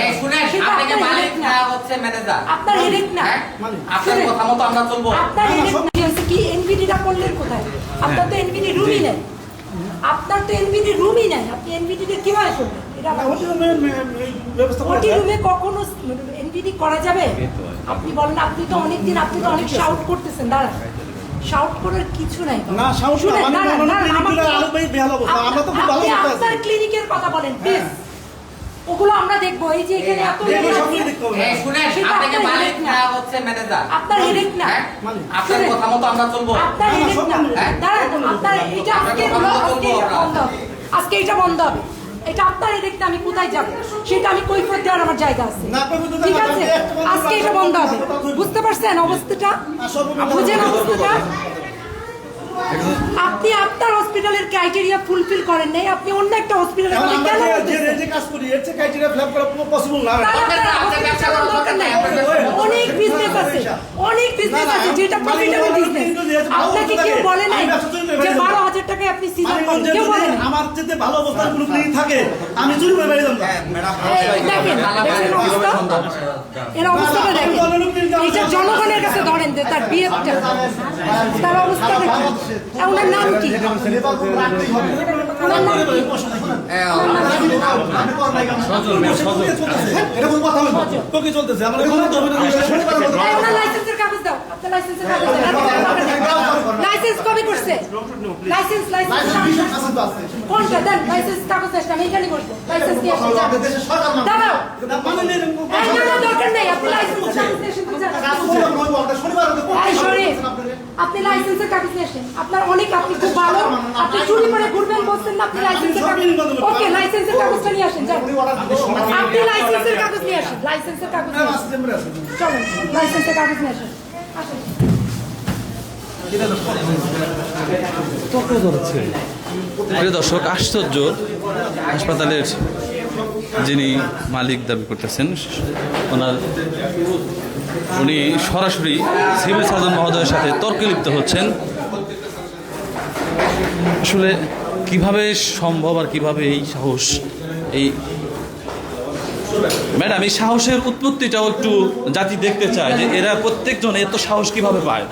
এই শুনেন, আপনাকে মালিক না হচ্ছে ম্যানেজার। আপনার হেডেক না। আপনার কথা মতো আমরা চলবো। আপনার হেডেক না কি এনভিডিটা করলেন কোথায়? আপনার তো এনভিডি রুমই নেই। আপনার তো এনভিডি রুমই নাই। আপনি এনভিডিতে কিভাবে করবেন? এটা ওটি রুমে কখনো এনভিডি করা যাবে? আপনি বলেন, আপনি তো অনেকদিন আপনি তো অনেক শাউট করতেছেন। দাঁড়ান, শাউট করার কিছু নাই। না শাউট না, আমরা তো খুব ভালো করতে আছি। আপনার ক্লিনিকের কথা বলেন প্লিজ। ওগুলো আমরা দেখবো। এই যে এখানে এত এই শুনেন, আপনাকে মালিক না হচ্ছে ম্যানেজার। আপনার হেডেক না। আপনার কথা মতো আমরা চলবো। আপনার হেডেক না। দাঁড়ান, আপনার এটা আজকে এটা বন্ধ হবে। এটা আপনার হেডেকটা আমি কোথায় যাব সেটা আমি কৈফিয়ত দেওয়ার আমার জায়গা আছে। ঠিক আছে, আজকে এটা বন্ধ হবে। বুঝতে পারছেন অবস্থাটা? বুঝেন অবস্থাটা? আপনি আপনার হসপিটালের ক্রাইটেরিয়া ফুলফিল করেন নাই। আপনি অন্য একটা হসপিটালের কথা কেন বলতেছেন? যে কাজ করি এর চেয়ে ক্রাইটেরিয়া ফিল করা পসিবল না। অনেক বিজনেস আছে, অনেক বিজনেস আছে যেটা প্রফিটেবল বিজনেস। আপনাকে কেউ বলে নাই যে 12,000 টাকায় আপনি সিজন করেন? কেউ বলে নাই। আমার যেতে ভালো অবস্থান কোনো ক্লিনিক থাকে আমি চুরি করে বেরিয়ে যাব। দেখেন অবস্থা, এর অবস্থাটা দেখেন। এটা জনগণের কাছে ধরেন যে তার বিহেভটা, তার অবস্থা দেখেন। ওনার নাম কি? ওনার নাম কি? এরকম কথা হলো তো কি চলতেছে? আমরা কোনো তো ওনার লাইসেন্সের কাগজ দাও। আপনার লাইসেন্সের কাগজ দাও। লাইসেন্স কবে করছে? লাইসেন্স কোনটা দেন? লাইসেন্স কাগজ আসলে আমি এখানে বসবো। লাইসেন্স নিয়ে আসেন। দাঁড়াও, দরকার নেই। আপনি লাইসেন্সের কাগজ নিয়ে আসেন। আপনি লাইসেন্সের কাগজ নিয়ে আসেন। আপনার অনেক, আপনি খুব ভালো, আপনি চুরি করে ঘুরবেন বলছেন না। আপনি লাইসেন্সের কাগজ, ওকে লাইসেন্সের কাগজটা নিয়ে আসেন। যান, আপনি লাইসেন্সের কাগজ নিয়ে আসেন। লাইসেন্সের কাগজ নিয়ে আসেন। চলেন, লাইসেন্সের কাগজ নিয়ে আসেন। আসেন। প্রিয় দর্শক, আশ্চর্য, হাসপাতালের যিনি মালিক দাবি করতেছেন উনি সরাসরি সিভিল সার্জন মহোদয়ের সাথে তর্কে লিপ্ত হচ্ছেন। আসলে কিভাবে সম্ভব আর কিভাবে এই সাহস? এই ম্যাডাম, এই সাহসের উৎপত্তিটাও একটু জাতি দেখতে চায় যে এরা প্রত্যেকজন এত সাহস কিভাবে পায়।